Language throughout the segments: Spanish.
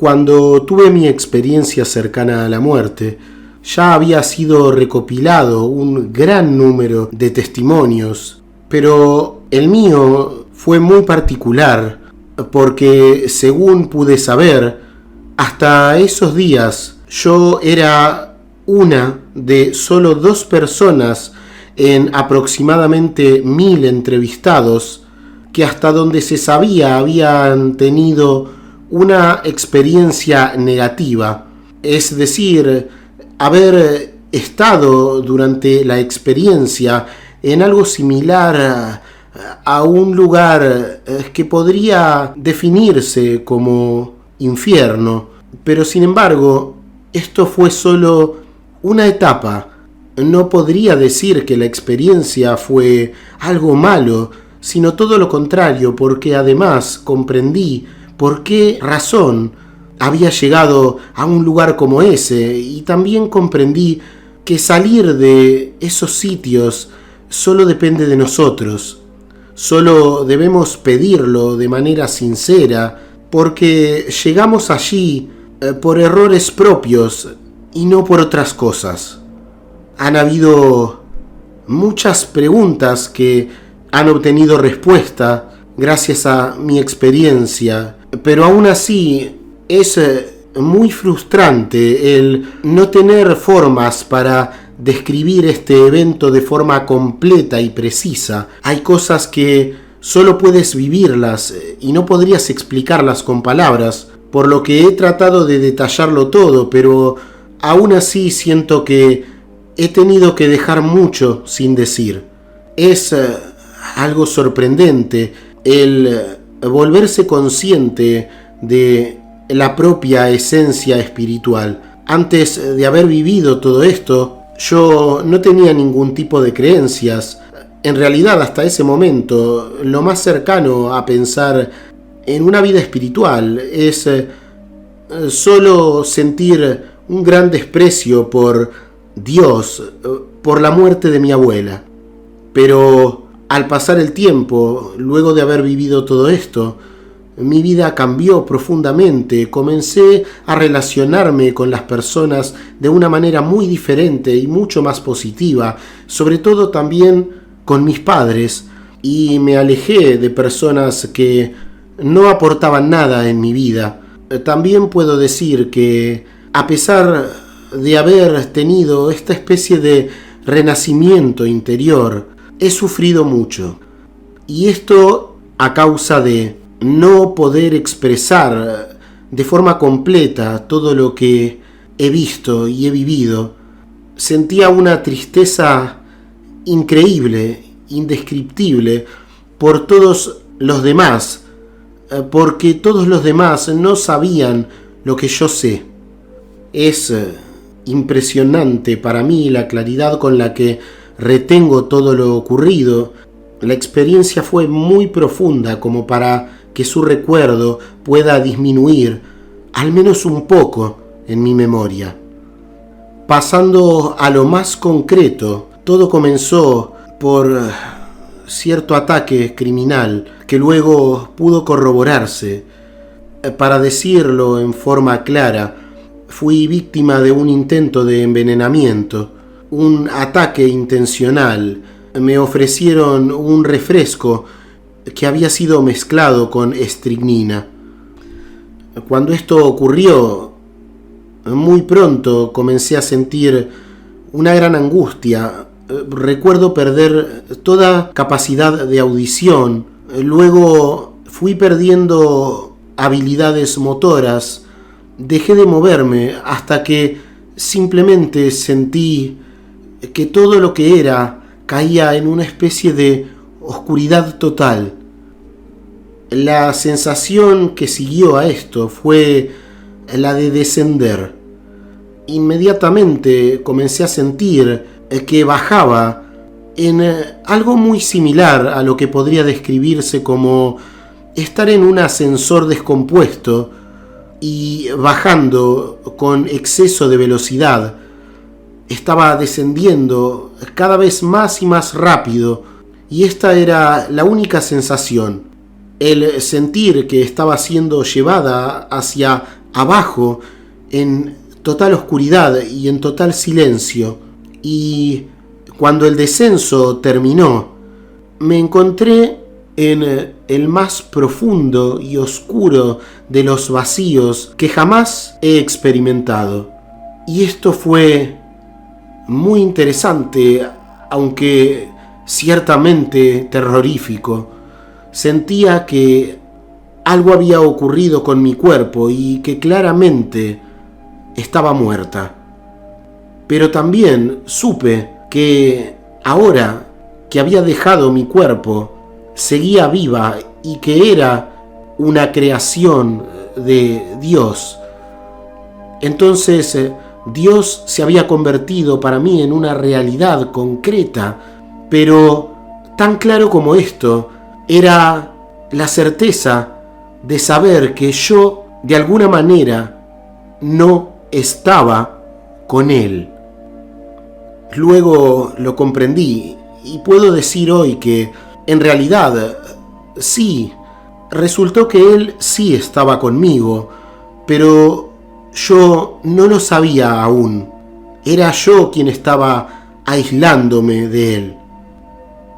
Cuando tuve mi experiencia cercana a la muerte, ya había sido recopilado un gran número de testimonios, pero el mío fue muy particular porque, según pude saber, hasta esos días yo era una de solo 2 personas en aproximadamente 1000 entrevistados que, hasta donde se sabía, habían tenido una experiencia negativa, es decir, haber estado durante la experiencia en algo similar a un lugar que podría definirse como infierno. Pero sin embargo, esto fue solo una etapa. No podría decir que la experiencia fue algo malo, sino todo lo contrario, porque además comprendí por qué razón había llegado a un lugar como ese, y también comprendí que salir de esos sitios solo depende de nosotros. Solo debemos pedirlo de manera sincera, porque llegamos allí por errores propios y no por otras cosas. Han habido muchas preguntas que han obtenido respuesta gracias a mi experiencia, pero aún así es muy frustrante el no tener formas para describir este evento de forma completa y precisa. Hay cosas que solo puedes vivirlas y no podrías explicarlas con palabras, por lo que he tratado de detallarlo todo, pero aún así siento que he tenido que dejar mucho sin decir. Es algo sorprendente el volverse consciente de la propia esencia espiritual. Antes de haber vivido todo esto, yo no tenía ningún tipo de creencias. En realidad, hasta ese momento, lo más cercano a pensar en una vida espiritual es solo sentir un gran desprecio por Dios, por la muerte de mi abuela. Pero al pasar el tiempo, luego de haber vivido todo esto, mi vida cambió profundamente. Comencé a relacionarme con las personas de una manera muy diferente y mucho más positiva, sobre todo también con mis padres, y me alejé de personas que no aportaban nada en mi vida. También puedo decir que, a pesar de haber tenido esta especie de renacimiento interior, he sufrido mucho. Y esto a causa de no poder expresar de forma completa todo lo que he visto y he vivido. Sentía una tristeza increíble, indescriptible, por todos los demás, porque todos los demás no sabían lo que yo sé. Es impresionante para mí la claridad con la que retengo todo lo ocurrido. La experiencia fue muy profunda como para que su recuerdo pueda disminuir, al menos un poco, en mi memoria. Pasando a lo más concreto, todo comenzó por cierto ataque criminal que luego pudo corroborarse. Para decirlo en forma clara, fui víctima de un intento de envenenamiento, un ataque intencional. Me ofrecieron un refresco que había sido mezclado con estricnina. Cuando esto ocurrió, muy pronto comencé a sentir una gran angustia. Recuerdo perder toda capacidad de audición. Luego fui perdiendo habilidades motoras. Dejé de moverme hasta que simplemente sentí que todo lo que era caía en una especie de oscuridad total. La sensación que siguió a esto fue la de descender. Inmediatamente comencé a sentir que bajaba en algo muy similar a lo que podría describirse como estar en un ascensor descompuesto y bajando con exceso de velocidad. Estaba descendiendo cada vez más y más rápido, y esta era la única sensación. el sentir que estaba siendo llevada hacia abajo en total oscuridad y en total silencio. Y cuando el descenso terminó, me encontré en el más profundo y oscuro de los vacíos que jamás he experimentado. Y esto fue muy interesante, aunque ciertamente terrorífico. Sentía que algo había ocurrido con mi cuerpo y que claramente estaba muerta. Pero también supe que ahora que había dejado mi cuerpo, seguía viva y que era una creación de Dios. Entonces, Dios se había convertido para mí en una realidad concreta, pero tan claro como esto era la certeza de saber que yo, de alguna manera, no estaba con Él. Luego lo comprendí y puedo decir hoy que, en realidad, sí, resultó que Él sí estaba conmigo, pero yo no lo sabía aún. Era yo quien estaba aislándome de Él.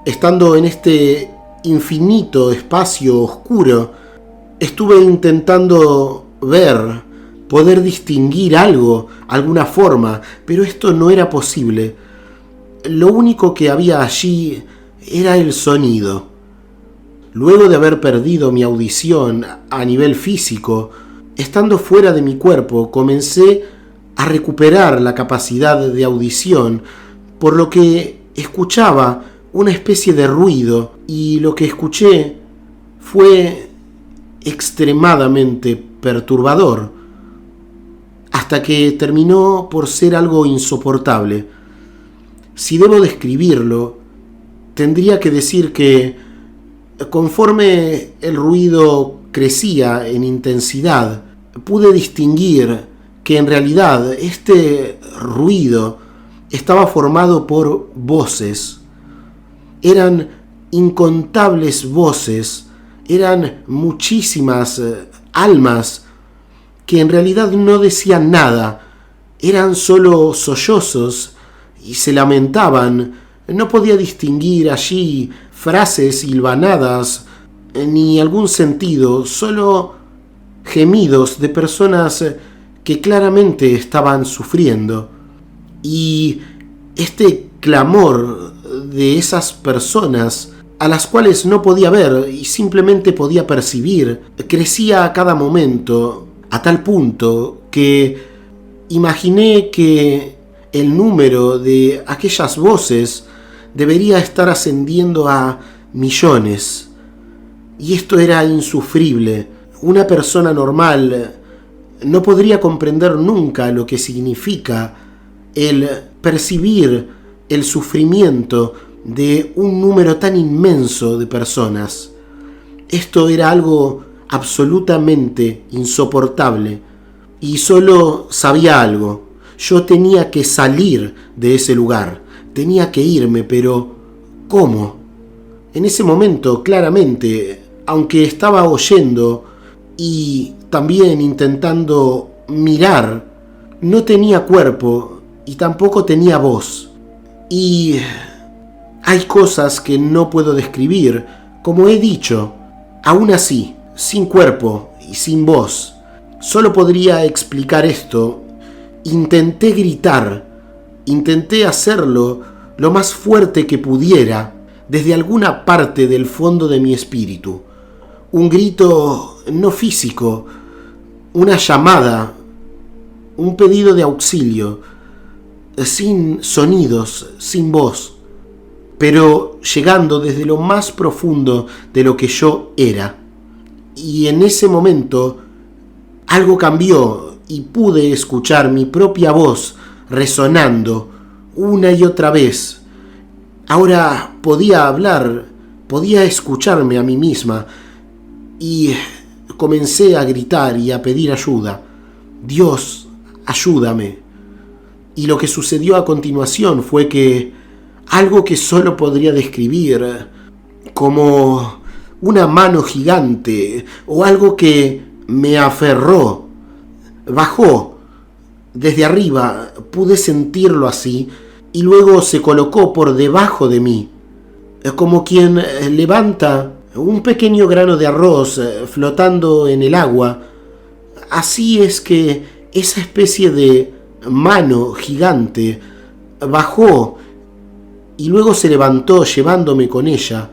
Estando en este infinito espacio oscuro, estuve intentando ver, poder distinguir algo, alguna forma, pero esto no era posible. Lo único que había allí era el sonido. Luego de haber perdido mi audición a nivel físico, estando fuera de mi cuerpo, comencé a recuperar la capacidad de audición, por lo que escuchaba una especie de ruido, y lo que escuché fue extremadamente perturbador, hasta que terminó por ser algo insoportable. Si debo describirlo, tendría que decir que conforme el ruido crecía en intensidad, pude distinguir que en realidad este ruido estaba formado por voces. Eran incontables voces, eran muchísimas almas que en realidad no decían nada, eran solo sollozos y se lamentaban. No podía distinguir allí frases hilvanadas ni algún sentido, solo gemidos de personas que claramente estaban sufriendo. Y este clamor de esas personas, a las cuales no podía ver y simplemente podía percibir, crecía a cada momento, a tal punto que imaginé que el número de aquellas voces debería estar ascendiendo a millones. Y esto era insufrible. Una persona normal no podría comprender nunca lo que significa el percibir el sufrimiento de un número tan inmenso de personas. Esto era algo absolutamente insoportable, y solo sabía algo: yo tenía que salir de ese lugar, tenía que irme, pero ¿cómo? En ese momento, claramente, aunque estaba oyendo y también intentando mirar, no tenía cuerpo y tampoco tenía voz. Y hay cosas que no puedo describir, como he dicho. Aún así, sin cuerpo y sin voz, solo podría explicar esto. Intenté gritar, intenté hacerlo lo más fuerte que pudiera desde alguna parte del fondo de mi espíritu. Un grito no físico, una llamada, un pedido de auxilio, sin sonidos, sin voz, pero llegando desde lo más profundo de lo que yo era. Y en ese momento algo cambió y pude escuchar mi propia voz resonando una y otra vez. Ahora podía hablar, podía escucharme a mí misma, y comencé a gritar y a pedir ayuda. Dios, ayúdame. Y lo que sucedió a continuación fue que algo que solo podría describir como una mano gigante o algo que me aferró. Bajó desde arriba, pude sentirlo así, y luego se colocó por debajo de mí, como quien levanta un pequeño grano de arroz flotando en el agua. Así es que esa especie de mano gigante bajó y luego se levantó llevándome con ella.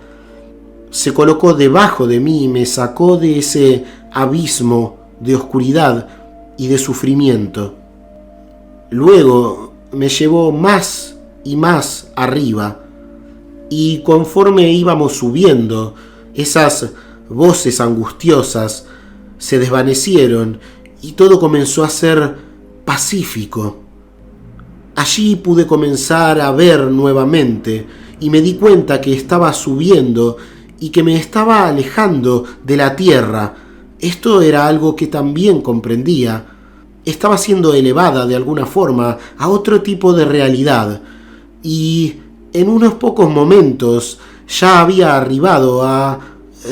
Se colocó debajo de mí y me sacó de ese abismo de oscuridad y de sufrimiento. Luego me llevó más y más arriba, y conforme íbamos subiendo, esas voces angustiosas se desvanecieron y todo comenzó a ser pacífico. Allí pude comenzar a ver nuevamente y me di cuenta que estaba subiendo y que me estaba alejando de la tierra. Esto era algo que también comprendía. Estaba siendo elevada de alguna forma a otro tipo de realidad, y en unos pocos momentos ya había arribado a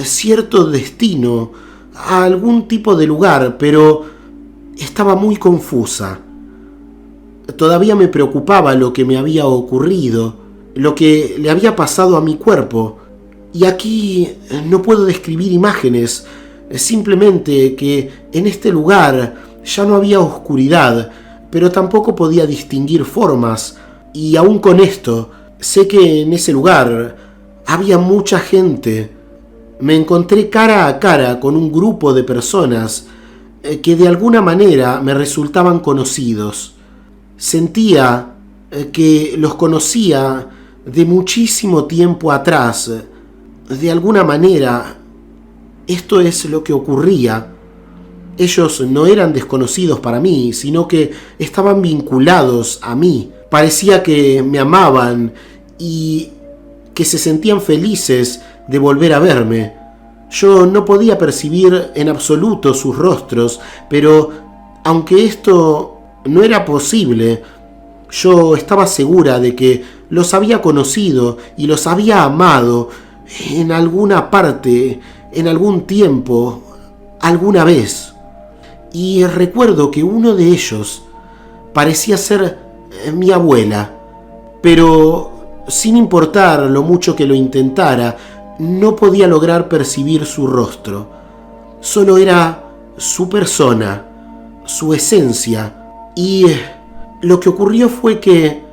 cierto destino, a algún tipo de lugar, pero estaba muy confusa. Todavía me preocupaba lo que me había ocurrido, lo que le había pasado a mi cuerpo, y aquí no puedo describir imágenes, simplemente que en este lugar ya no había oscuridad, pero tampoco podía distinguir formas, y aún con esto, sé que en ese lugar había mucha gente. Me encontré cara a cara con un grupo de personas que de alguna manera me resultaban conocidos. Sentía que los conocía de muchísimo tiempo atrás. De alguna manera, esto es lo que ocurría. Ellos no eran desconocidos para mí, sino que estaban vinculados a mí. Parecía que me amaban y que se sentían felices de volver a verme. Yo no podía percibir en absoluto sus rostros, pero aunque esto no era posible, yo estaba segura de que los había conocido y los había amado en alguna parte, en algún tiempo, alguna vez. Y recuerdo que uno de ellos parecía ser mi abuela, pero sin importar lo mucho que lo intentara, no podía lograr percibir su rostro. Solo era su persona, su esencia. Y lo que ocurrió fue que,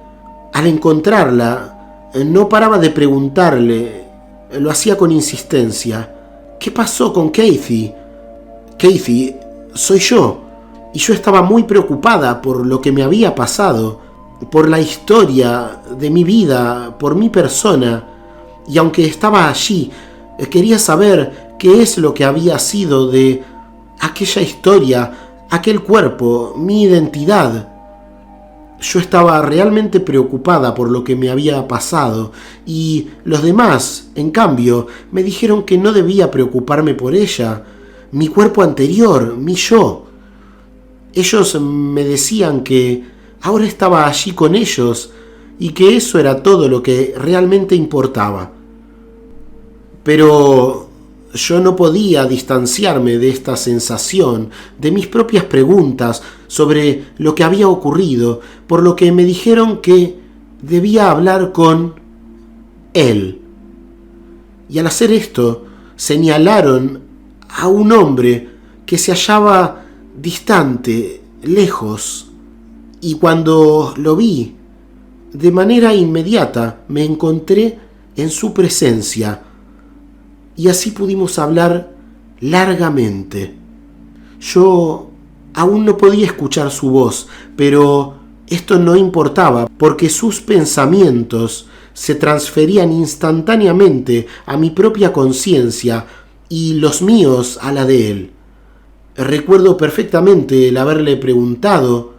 al encontrarla, no paraba de preguntarle, lo hacía con insistencia: ¿qué pasó con Kathy? Kathy, soy yo. Y yo estaba muy preocupada por lo que me había pasado, por la historia de mi vida, por mi persona. Y aunque estaba allí, quería saber qué es lo que había sido de aquella historia, aquel cuerpo, mi identidad. Yo estaba realmente preocupada por lo que me había pasado, y los demás, en cambio, me dijeron que no debía preocuparme por ella, mi cuerpo anterior, mi yo. Ellos me decían que ahora estaba allí con ellos y que eso era todo lo que realmente importaba. Pero yo no podía distanciarme de esta sensación, de mis propias preguntas sobre lo que había ocurrido, por lo que me dijeron que debía hablar con él. Y al hacer esto, señalaron a un hombre que se hallaba distante, lejos, y cuando lo vi, de manera inmediata me encontré en su presencia, y así pudimos hablar largamente. Yo aún no podía escuchar su voz, pero esto no importaba, porque sus pensamientos se transferían instantáneamente a mi propia conciencia y los míos a la de él. Recuerdo perfectamente el haberle preguntado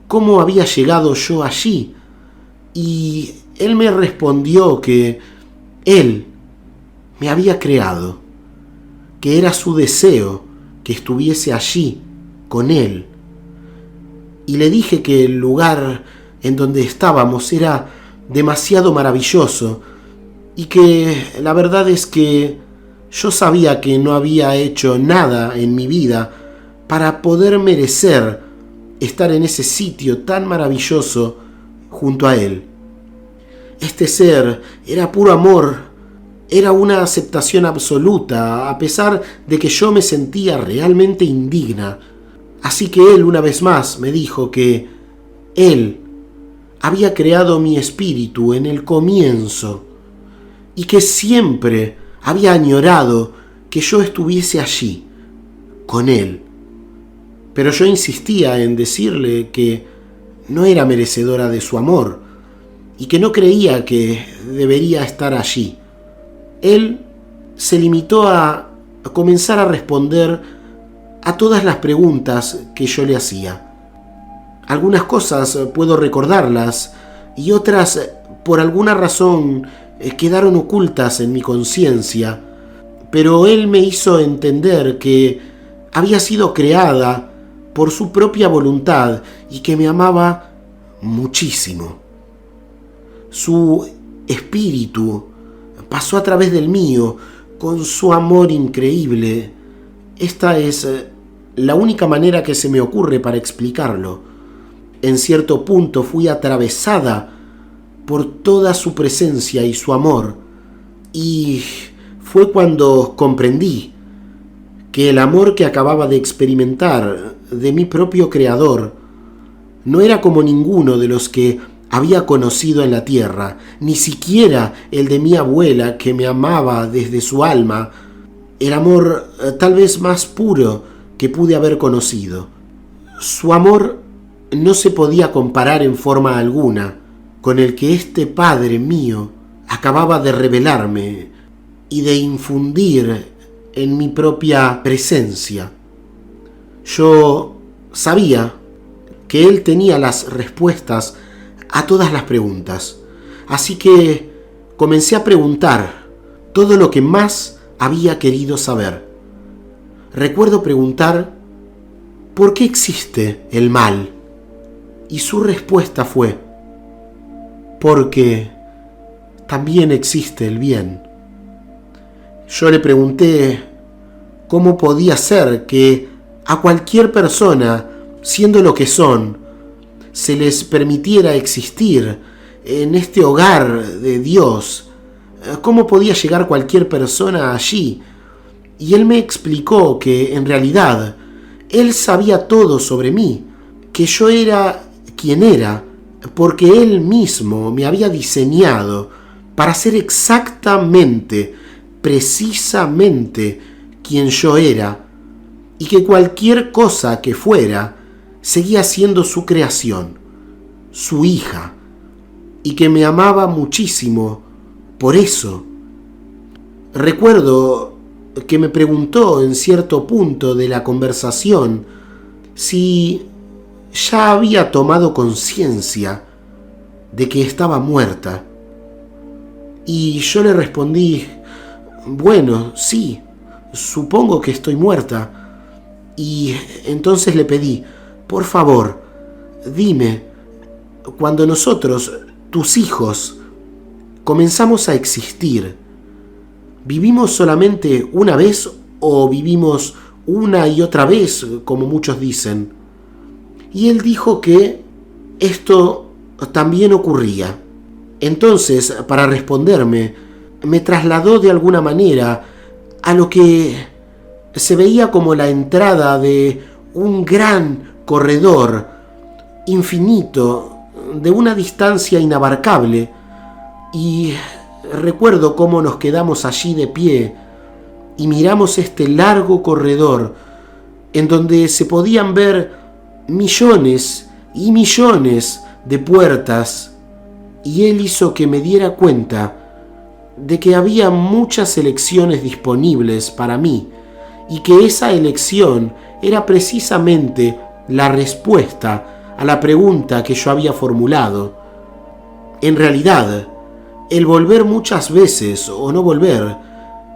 cómo había llegado yo allí, y él me respondió que él me había creado, que era su deseo que estuviese allí con él. Y le dije que el lugar en donde estábamos era demasiado maravilloso y que la verdad es que Yo sabía que no había hecho nada en mi vida para poder merecer estar en ese sitio tan maravilloso junto a Él. Este ser era puro amor, era una aceptación absoluta, a pesar de que yo me sentía realmente indigna. Así que Él una vez más me dijo que Él había creado mi espíritu en el comienzo y que siempre había añorado que yo estuviese allí, con Él. Pero yo insistía en decirle que no era merecedora de su amor y que no creía que debería estar allí. Él se limitó a comenzar a responder a todas las preguntas que yo le hacía. Algunas cosas puedo recordarlas y otras, por alguna razón, quedaron ocultas en mi conciencia, pero él me hizo entender que había sido creada por su propia voluntad y que me amaba muchísimo. Su espíritu pasó a través del mío con su amor increíble. Esta es la única manera que se me ocurre para explicarlo. En cierto punto fui atravesada por toda su presencia y su amor, y fue cuando comprendí que el amor que acababa de experimentar de mi propio Creador no era como ninguno de los que había conocido en la tierra, ni siquiera el de mi abuela que me amaba desde su alma, el amor tal vez más puro que pude haber conocido. Su amor no se podía comparar en forma alguna con el que este Padre mío acababa de revelarme y de infundir en mi propia presencia. Yo sabía que Él tenía las respuestas a todas las preguntas, así que comencé a preguntar todo lo que más había querido saber. Recuerdo preguntar: ¿por qué existe el mal? Y su respuesta fue: porque también existe el bien. Yo le pregunté cómo podía ser que a cualquier persona, siendo lo que son, se les permitiera existir en este hogar de Dios. ¿Cómo podía llegar cualquier persona allí? Y él me explicó que en realidad él sabía todo sobre mí, que yo era quien era, porque él mismo me había diseñado para ser exactamente, precisamente quien yo era, y que cualquier cosa que fuera seguía siendo su creación, su hija, y que me amaba muchísimo por eso. Recuerdo que me preguntó en cierto punto de la conversación si ya había tomado conciencia de que estaba muerta. Y yo le respondí: bueno, sí, supongo que estoy muerta. Y entonces le pedí: por favor, dime, cuando nosotros, tus hijos, comenzamos a existir, ¿vivimos solamente una vez o vivimos una y otra vez, como muchos dicen? Y él dijo que esto también ocurría. Entonces, para responderme, me trasladó de alguna manera a lo que se veía como la entrada de un gran corredor infinito, de una distancia inabarcable, y recuerdo cómo nos quedamos allí de pie y miramos este largo corredor en donde se podían ver millones y millones de puertas, y él hizo que me diera cuenta de que había muchas elecciones disponibles para mí y que esa elección era precisamente la respuesta a la pregunta que yo había formulado. En realidad, el volver muchas veces o no volver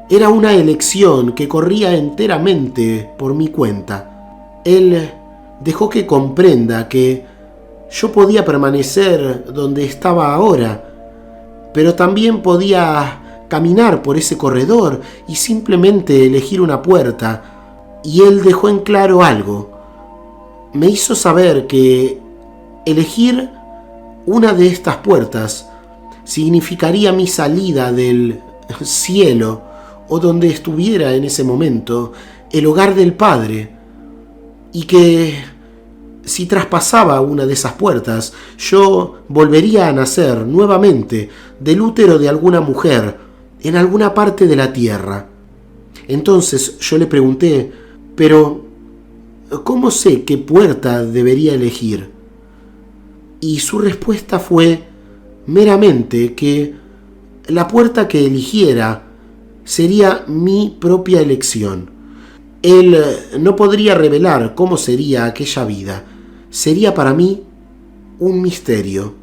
era una elección que corría enteramente por mi cuenta. Él dejó que comprenda que yo podía permanecer donde estaba ahora, pero también podía caminar por ese corredor y simplemente elegir una puerta. Y él dejó en claro algo. Me hizo saber que elegir una de estas puertas significaría mi salida del cielo o donde estuviera en ese momento el hogar del Padre, y que si traspasaba una de esas puertas, yo volvería a nacer nuevamente del útero de alguna mujer en alguna parte de la tierra. Entonces yo le pregunté, pero ¿cómo sé qué puerta debería elegir? Y su respuesta fue meramente que la puerta que eligiera sería mi propia elección. Él no podría revelar cómo sería aquella vida. Sería para mí un misterio.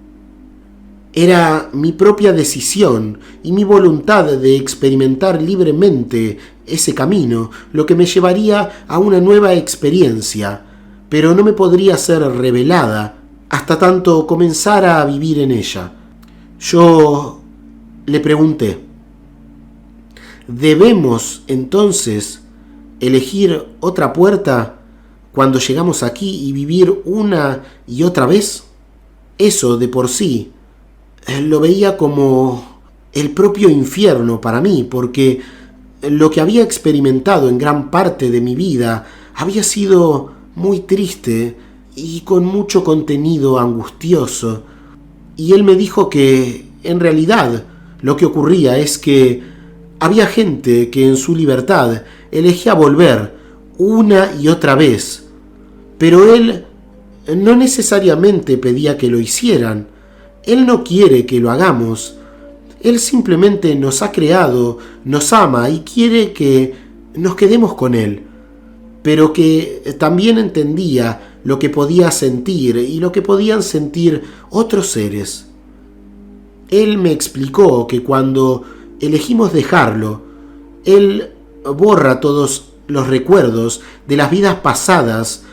Era mi propia decisión y mi voluntad de experimentar libremente ese camino lo que me llevaría a una nueva experiencia, pero no me podría ser revelada hasta tanto comenzara a vivir en ella. Yo le pregunté, ¿debemos entonces elegir otra puerta cuando llegamos aquí y vivir una y otra vez? Eso de por sí lo veía como el propio infierno para mí, porque lo que había experimentado en gran parte de mi vida había sido muy triste y con mucho contenido angustioso. Y él me dijo que en realidad lo que ocurría es que había gente que en su libertad elegía volver una y otra vez, pero él no necesariamente pedía que lo hicieran. Él no quiere que lo hagamos. Él simplemente nos ha creado, nos ama y quiere que nos quedemos con él, pero que también entendía lo que podía sentir y lo que podían sentir otros seres. Él me explicó que cuando elegimos dejarlo, él borra todos los recuerdos de las vidas pasadas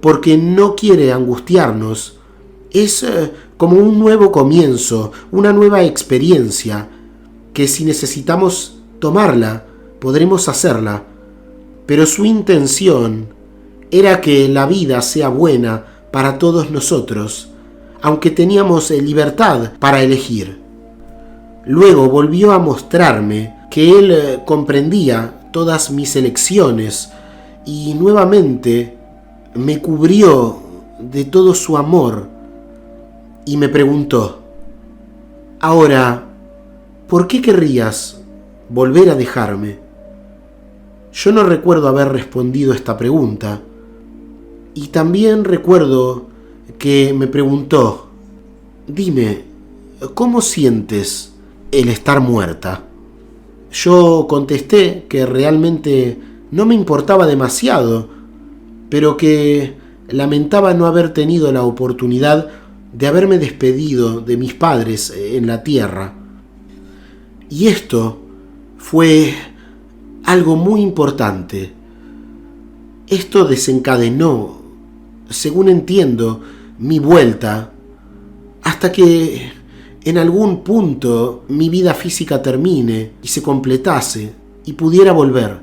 porque no quiere angustiarnos. Es como un nuevo comienzo, una nueva experiencia, que si necesitamos tomarla, podremos hacerla. Pero su intención era que la vida sea buena para todos nosotros, aunque teníamos libertad para elegir. Luego volvió a mostrarme que él comprendía todas mis elecciones y nuevamente me cubrió de todo su amor y me preguntó, ahora, ¿por qué querrías volver a dejarme? Yo no recuerdo haber respondido esta pregunta, y también recuerdo que me preguntó, dime, ¿cómo sientes el estar muerta? Yo contesté que realmente no me importaba demasiado, pero que lamentaba no haber tenido la oportunidad de haberme despedido de mis padres en la tierra. Y esto fue algo muy importante. Esto desencadenó, según entiendo, mi vuelta, hasta que en algún punto mi vida física termine y se completase y pudiera volver.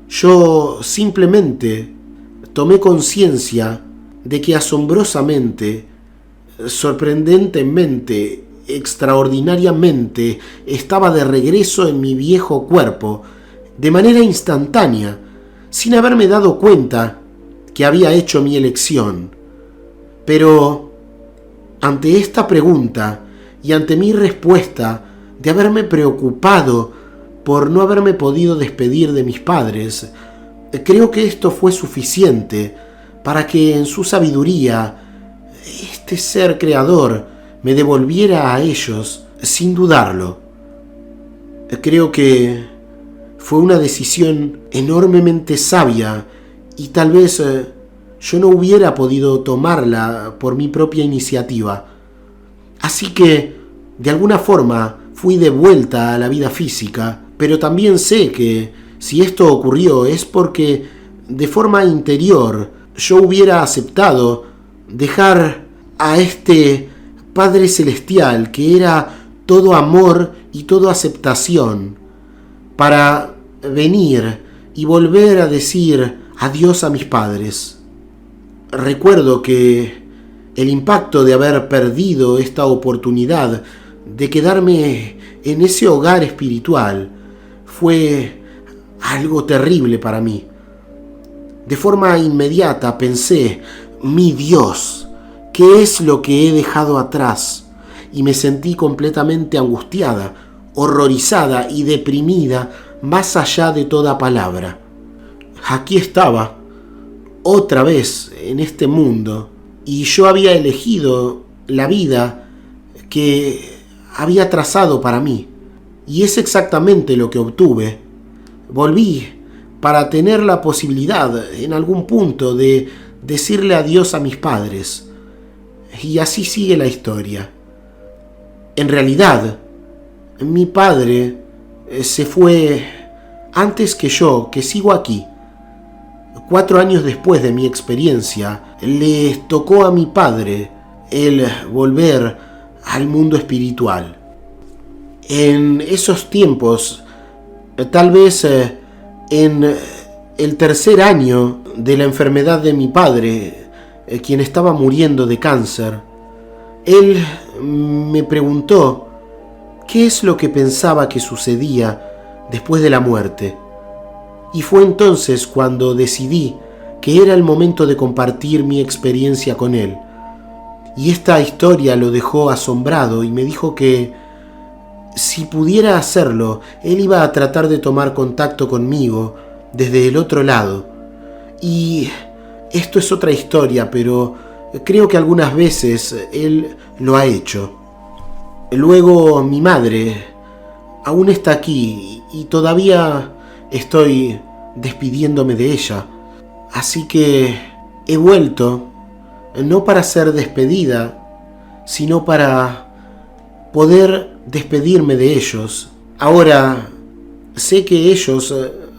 Yo simplemente tomé conciencia de que asombrosamente, sorprendentemente, extraordinariamente, estaba de regreso en mi viejo cuerpo, de manera instantánea, sin haberme dado cuenta que había hecho mi elección. Pero ante esta pregunta y ante mi respuesta de haberme preocupado por no haberme podido despedir de mis padres, creo que esto fue suficiente para que en su sabiduría este ser creador me devolviera a ellos sin dudarlo. Creo que fue una decisión enormemente sabia y tal vez yo no hubiera podido tomarla por mi propia iniciativa. Así que, de alguna forma, fui de vuelta a la vida física, pero también sé que si esto ocurrió es porque, de forma interior, yo hubiera aceptado dejar a este Padre Celestial que era todo amor y toda aceptación para venir y volver a decir adiós a mis padres. Recuerdo que el impacto de haber perdido esta oportunidad de quedarme en ese hogar espiritual fue algo terrible para mí. De forma inmediata pensé, mi Dios, ¿qué es lo que he dejado atrás? Y me sentí completamente angustiada, horrorizada y deprimida más allá de toda palabra. Aquí estaba, otra vez en este mundo, y yo había elegido la vida que había trazado para mí. Y es exactamente lo que obtuve. Volví para tener la posibilidad en algún punto de decirle adiós a mis padres. Y así sigue la historia. En realidad, mi padre se fue antes que yo, que sigo aquí. 4 años después de mi experiencia, le tocó a mi padre el volver al mundo espiritual. En esos tiempos, tal vez en el tercer año de la enfermedad de mi padre, quien estaba muriendo de cáncer, él me preguntó qué es lo que pensaba que sucedía después de la muerte. Y fue entonces cuando decidí que era el momento de compartir mi experiencia con él. Y esta historia lo dejó asombrado y me dijo que si pudiera hacerlo, él iba a tratar de tomar contacto conmigo desde el otro lado. Y esto es otra historia, pero creo que algunas veces él lo ha hecho. Luego mi madre aún está aquí y todavía estoy despidiéndome de ella. Así que he vuelto, no para ser despedida, sino para poder despedirme de ellos. Ahora sé que ellos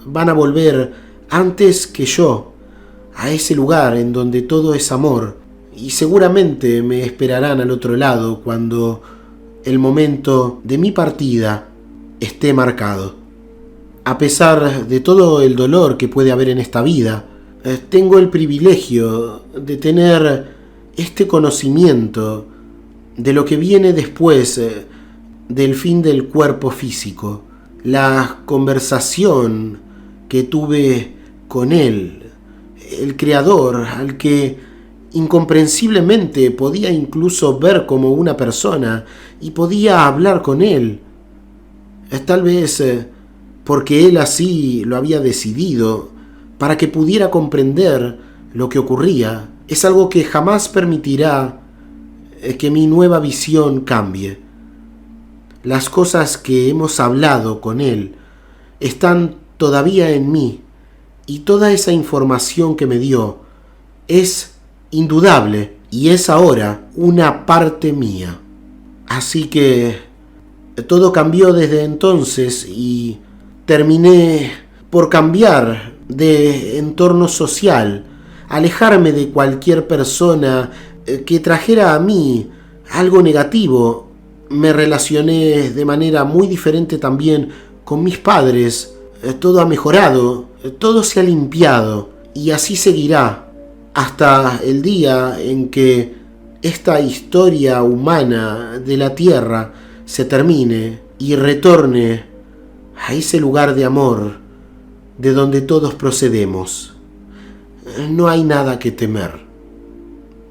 van a volver antes que yo a ese lugar en donde todo es amor, y seguramente me esperarán al otro lado cuando el momento de mi partida esté marcado. A pesar de todo el dolor que puede haber en esta vida, tengo el privilegio de tener este conocimiento de lo que viene después del fin del cuerpo físico. La conversación que tuve con él, el Creador, al que incomprensiblemente podía incluso ver como una persona y podía hablar con él. Tal vez porque él así lo había decidido, para que pudiera comprender lo que ocurría. Es algo que jamás permitirá que mi nueva visión cambie. Las cosas que hemos hablado con él están todavía en mí, y toda esa información que me dio es indudable y es ahora una parte mía. Así que todo cambió desde entonces y terminé por cambiar de entorno social, alejarme de cualquier persona que trajera a mí algo negativo. Me relacioné de manera muy diferente también con mis padres. Todo ha mejorado, todo se ha limpiado y así seguirá hasta el día en que esta historia humana de la tierra se termine y retorne a ese lugar de amor de donde todos procedemos. No hay nada que temer,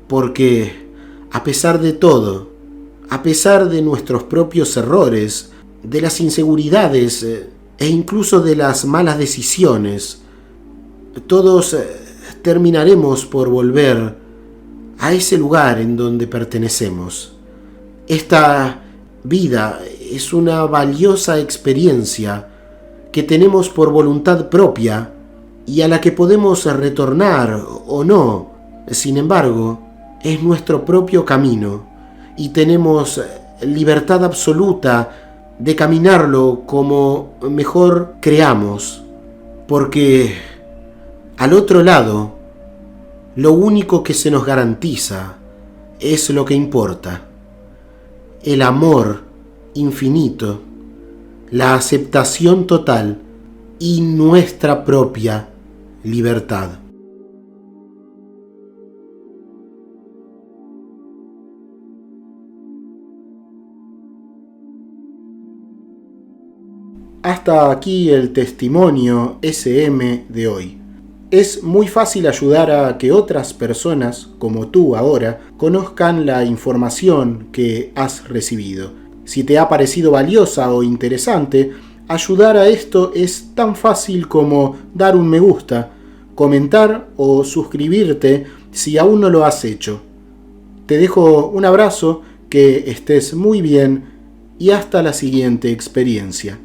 porque a pesar de todo, a pesar de nuestros propios errores, de las inseguridades e incluso de las malas decisiones, todos terminaremos por volver a ese lugar en donde pertenecemos. Esta vida es una valiosa experiencia que tenemos por voluntad propia y a la que podemos retornar o no. Sin embargo, es nuestro propio camino y tenemos libertad absoluta de caminarlo como mejor creamos, porque al otro lado, lo único que se nos garantiza es lo que importa: el amor infinito, la aceptación total y nuestra propia libertad. Hasta aquí el testimonio SM de hoy. Es muy fácil ayudar a que otras personas, como tú ahora, conozcan la información que has recibido. Si te ha parecido valiosa o interesante, ayudar a esto es tan fácil como dar un me gusta, comentar o suscribirte si aún no lo has hecho. Te dejo un abrazo, que estés muy bien y hasta la siguiente experiencia.